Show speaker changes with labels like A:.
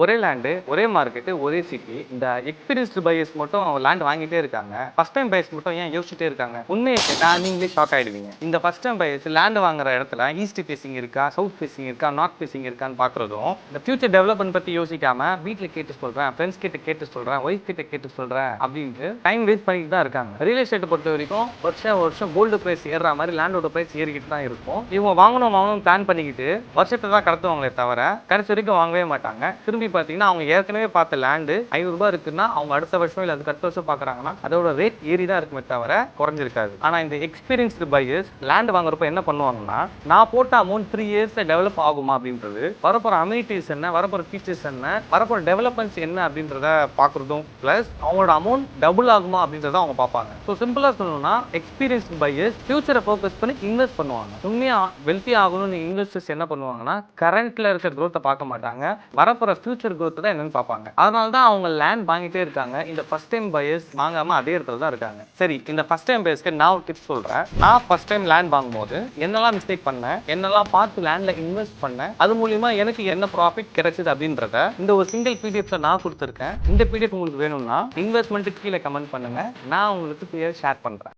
A: ஒரே லேண்டு, ஒரே மார்க்கெட்டு, ஒரே சிட்டி. இந்த எக்ஸ்பீரியன்ஸ்டு பையர்ஸ் மட்டும் லேண்ட் வாங்கிட்டே இருக்காங்க. ஃபர்ஸ்ட் டைம் பையர்ஸ் மட்டும் ஏன் யோசிச்சுட்டே இருக்காங்க? உண்மைய கேட்டா நீங்களே ஷாக் ஆயிடுவீங்க. இந்த ஃபர்ஸ்ட் டைம் பையர்ஸ் லேண்ட் வாங்குற இடத்துல ஈஸ்ட் ஃபேசிங் இருக்கா, சவுத் ஃபேசிங் இருக்கா, நார்த் ஃபேசிங் இருக்கான்னு பார்க்குறதும், இந்த ஃபியூச்சர் டெவலப்மெண்ட் பத்தி யோசிக்காம வீட்ல கேட்டு சொல்றேன், ஃப்ரெண்ட்ஸ் கிட்ட கேட்டு சொல்றேன், ஒய்ஃப் கிட்ட கேட்டு சொல்றேன் அப்படின்ட்டு டைம் வேஸ்ட் பண்ணிட்டு தான் இருக்காங்க. ரியல் எஸ்டேட் பொறுத்த வரைக்கும் வருஷம் கோல்டு பிரைஸ் ஏறுற மாதிரி லேண்டோட பிரைஸ் ஏறிக்கிட்டு தான் இருக்கும். இவங்க வாங்கணும் பிளான் பண்ணிக்கிட்டு வருஷத்தை தான் கடத்துவாங்களே தவிர கடைசி வரைக்கும் வாங்கவே மாட்டாங்க. திரும்பி பார்த்தீங்கன்னா அவங்க ஏற்கனவே பார்த்த லேண்டு ₹500 இருக்குன்னா அவங்க அடுத்த வருஷம் இல்லை அதுக்கு அடுத்த வருஷம் பார்க்குறாங்கன்னா அதோட ரேட் ஏறி தான் இருக்குமே தவிர குறைஞ்சிருக்காது. ஆனால் இந்த எக்ஸ்பீரியன்ஸ்டு பையர்ஸ் லேண்ட் வாங்குறப்ப என்ன பண்ணுவாங்கன்னா, நான் போட்ட அமௌண்ட் 3 இயர்ஸ்ல டெவலப் ஆகுமா அப்படின்றது, வரப்போற அமெனிட்டிஸ் என்ன, வரப்போற ஃபீச்சர்ஸ் என்ன, வரப்போற டெவலப்மெண்ட்ஸ் என்ன அப்படின்றத பார்க்குறதும் பிளஸ் அவங்களோட அமௌண்ட் டபுள் ஆகுமா அப்படின்றத அவங்க பார்ப்பாங்க. ஸோ சிம்பிளா சொல்லணும்னா எக்ஸ்பீரியன்ஸ்டு பையர்ஸ் ஃபியூச்சரை ஃபோக்கஸ் பண்ணி இன்வெஸ்ட் பண்ணுவாங்க. உண்மையா வெல்த்தி ஆகணும்னு இன்வெஸ்டர்ஸ் என்ன பண்ணுவாங்கன்னா, கரண்ட்ல இருக்கிற growth பார்க்க மாட்டாங்க, வரப்போற ஃபியூச்சர் growth தான் என்னன்னு பார்ப்பாங்க. அதனால தான் அவங்க லேண்ட் வாங்கிட்டே இருக்காங்க. இந்த ஃபர்ஸ்ட் டைம் பையர்ஸ் வாங்காம அதே இடத்துல தான் இருக்காங்க. சரி, இந்த ஃபர்ஸ்ட் டைம் பையர்ஸ்க்கு நான் ஒரு டிப்ஸ் சொல்றேன். நான் ஃபர்ஸ்ட் டைம் லேண்ட் வாங்கும்போது என்னெல்லாம் மிஸ்டேக் பண்ணேன், என்னெல்லாம் பார்த்து லேண்ட்ல இன்வெஸ்ட் பண்ணேன், அது மூலியமா எனக்கு என்ன ப்ராஃபிட் கிடைச்சது அப்படின்றத இந்த ஒரு சிங்கிள் பிடிஎஃப்ல நான் கொடுத்துருக்கேன். இந்த பிடிஎஃப் உங்களுக்கு வேணும்னா இன்வெஸ்ட்மெண்ட்டுக்கு கீழே கமெண்ட் பண்ணுங்க, நான் உங்களுக்கு ஷேர் பண்றேன்.